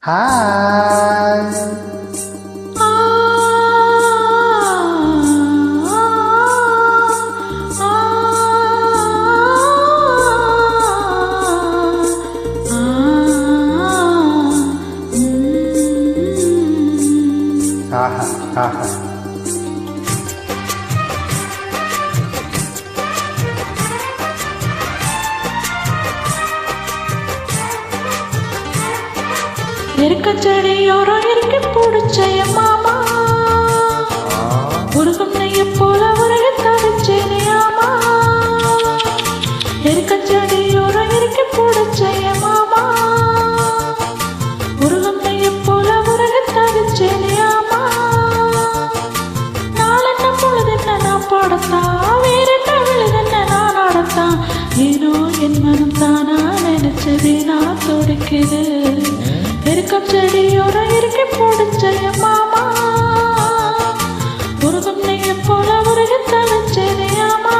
hi ஆஹா ஆஹா செடியோரம் இருக்கு பிடிச்சய மாமா உருகும் நெய்ய போல உரைய தவிச்சேனே ஆமா செடியோரம் இருக்கு பிடிச்சய மாமா உருகும் நெய்ய போல உரைய தவிச்சேனே ஆமா நாளென்ன பொழுதென்ன நான் பாடத்தான் வேறென்ன விழுதென்ன நான் ஆடத்தான் ஏனோ என் மனம் தானா நினைச்சதே நான் துடிக்குது இருக்கும் செடியோரம் இருக்கு பிடிச்சய மாமா உருகும் நெய்ய போல உருகி தவிச்சேனே ஆமா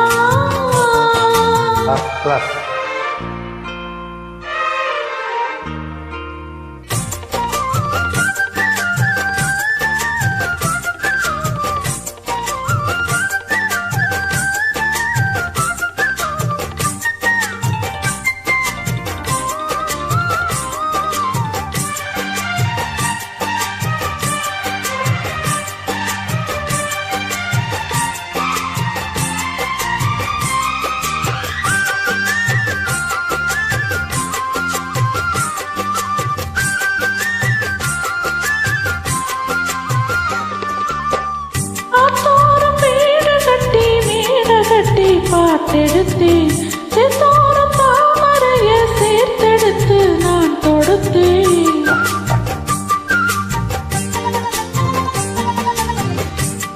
பார்த்தெடுத்தேன் செத்தோர தாமரைய சேர்த்தெடுத்து நான் தொடுத்தேன்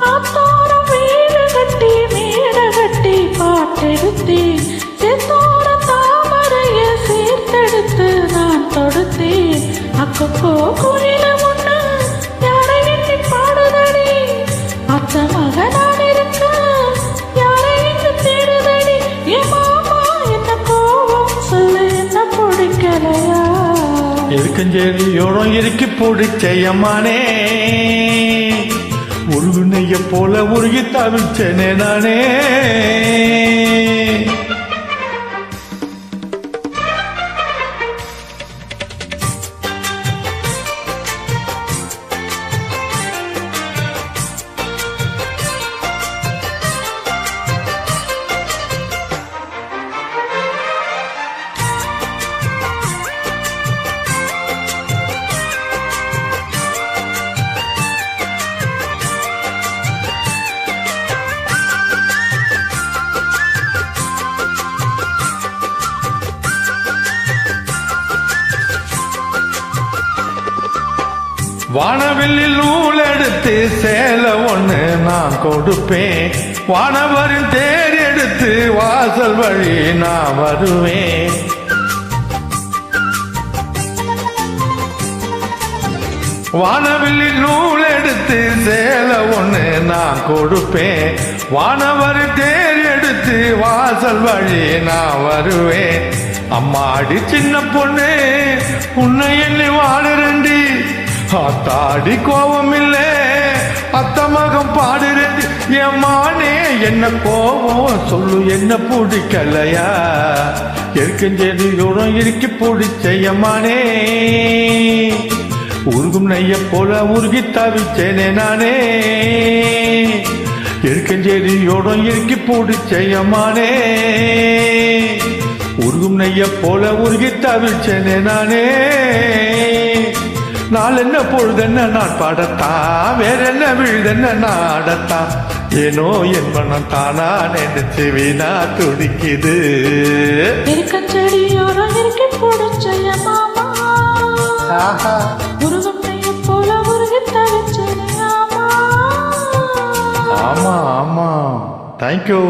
ஆத்தோரம் வீடு கட்டி மேட கட்டி பார்த்தெடுத்தேன் செத்தோர தாமரைய சேர்த்தெடுத்து நான் தொடுத்தேன் அக்கப்போ குயில முன்னு யாரை எண்ணி பாடுதடி அத்த மகனான இருக்க செடியோரம் இருக்கு பிடிச்சயமானே உருகு நெய்ய போல உருகி தவிச்சனே நானே வானவில்லில் நூல் எடுத்து சேலை ஒண்ணு நான் கொடுப்பேன் வானவரின் தேர் எடுத்து வாசல் வழி நான் வருவேன் வானவில்லில் நூல் எடுத்து சேலை ஒண்ணு நான் கொடுப்பேன் வானவரின் தேர் எடுத்து வாசல் வழி நான் வருவேன் அம்மாடி சின்ன பொண்ணு உன்னை எண்ணி வாடுறண்டி அத்தாடி கோபம் இல்ல அத்த மகம் பாடுறது ஏமானே என்ன கோபம் சொல்லு என்ன பிடிக்கலையா செடியோரம் இருக்கு பிடிச்சயமானே உருகும் நெய்ய போல உருகி தவிச்சேனே நானே செடியோரம் இருக்கு பிடிச்சயமானே உருகும் நெய்ய போல உருகி தவிச்சேனே நானே நாள் என்ன பொழுதென்ன நான் பாடத்தான் வேற என்ன விழுதென்ன நாடத்தான் ஏனோ என் மனம் தானா நினைச்சு வீணா துடிக்குது செடியோரம் இருக்கு பிடிச்சய மாமா உருகும் நெய்ய போல உருகி தவிச்சேனே ஆமா ஆமா ஆமா தேங்க்யூ